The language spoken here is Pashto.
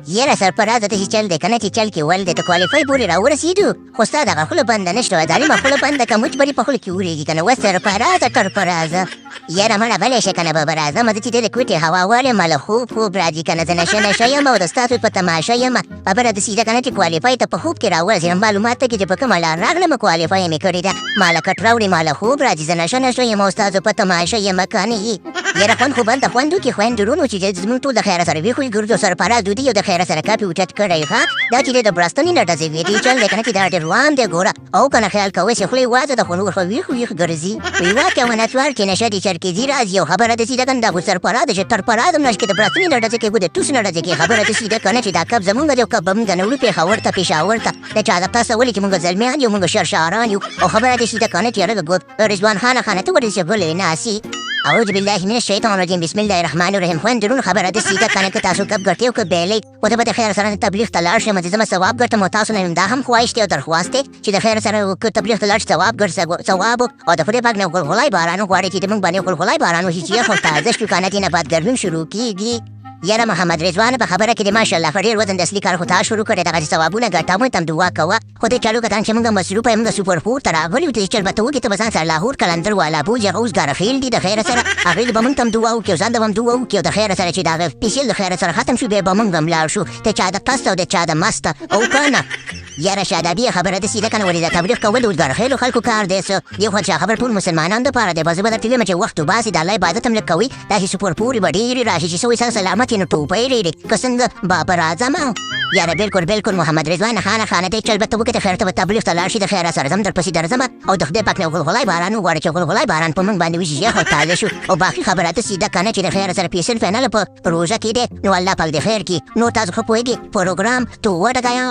یاره سرپرازه ته چې چل دی کنه چې چل کې ول دی ته کوالیفای پورې راورسېدو خو ستا دغه خوله بنده نشته وه ظالمه خوله بنده که مچ به دې په خوله کې ورېږي که نه وه سرپرازه ټرپرازه یاره مړه بلی شه که نه ببه راځمه زه چې دې د کوټې هوا والم مله خوب راځي که نه زه نشه نشه یم او د ستاسو په تماشه یم خبره د سیده که نه چې کوالیفای ته په خوب کې راورسېدم معلومات ته کې چې په کومه لار راغلم کوالیفای مې کړې ده ماله کټ راوړې ماله خوب راځي زه نشه نشه یم او ستاسو په تماشه یم که نه یاره خوند خو بلته خوند وکړي خویندرونو چې زموږ ټول د خیره سره ویښوي ګرځو سرپراز دوی یو د خیره سره کاپي اوچت کړی ښه دا چې دی د برستنې نه ډزې ویدي چل دی که نه چې دا ډېر روان دی ګوره او که نه خیال کوئ چې خولې وازه ده خو نور خو ویښ ګرځي وی واقع ونتوار چې نشه دي چرکېزي راځي او خبره د سیده که نه دا خو سرپراز چې ترپراز هم نشي کې د برستنې نه ډزې کېږو د ټوس نه ډزې کې خبره د سیده که نه چې دا کب زمونږ دی او کب به مونږ نه وړو پېښور ته پېښور ته د چا د پاسه ولې چې مونږ زلمیان یو مونږ شرشاران یو او خبره د سیده که نه چې رضوان خانه ته ولې چې غلې ناسي اعوذ بالله من الشیطان الرجیم بسم الله الرحمن الرحیم خویندرونو خبره د سیده کنه که تاسو کب ګټئ او که بیلی خو ته به د خیر سره تبلیغ ته لاړ شئ زه به ثواب ګټم او تاسو نه دا هم خواهش دی او درخواست دی چې د خیر سره که تبلیغ ته لاړ شئ ثواب او د خدای پاک نه غلغلای باران وغواړئ چې د موږ باندې غلغلای باران وشي چې یخ او تازه شو که نه دې نه بعد ګرمي شروع کېږي یاره محمد رضوان په خبره کې د ماشاءالله په ډېر وزن د اصلي کار خو تا شروع کړی دغه ثوابونه ګټه تم دعا کوه خو دې چالو کتان چې موږ مصروفه یو موږ سوپر فور ته راغلي چې چل به ته وکړې ته به ځان سره لاهور کلندر والا بوځي هغه اوس ګارخیل دي د خیره سره هغوی به موږ ته هم دعا وکړي او ځان ته به هم دعا وکړي او د خیره سره چې د هغه پیسل د خیره سره ختم شو بیا به موږ هم لاړ شو د چا د پسته او د چا د مسته او که نه یاره شادابي خبره د سیده کنه ولې د تبلیغ کول اوس ګرخیلو خلکو کار دی څه یو خو خبر ټول مسلمانانو دپاره دی به زه به درته وایم چې وخت وباسي د الله عبادت هم لږ کوئ داسې سوپر پورې به ډېرې راشي چې سوی سره سلامت یې نو ټوپۍ ډېرې که څنګه بابه راځم یاره بالکل محمد رضوان خانه دی چل به ته وکړې د خیر ته به تبلیغ ته لاړ شي د خیره سره ځم درپسې درځم او د خدای پاک نه غلغلای باران وغواړه چې غلغلای باران په موږ باندې وشي یخ او تازه شو او باقي خبره ته سیده کنه چې د خیر سره پیسل فینل په روژه کې دی نو الله پاک دې خیر کړي نو تاسو خو پوهېږئ پروګرام تو وډګایا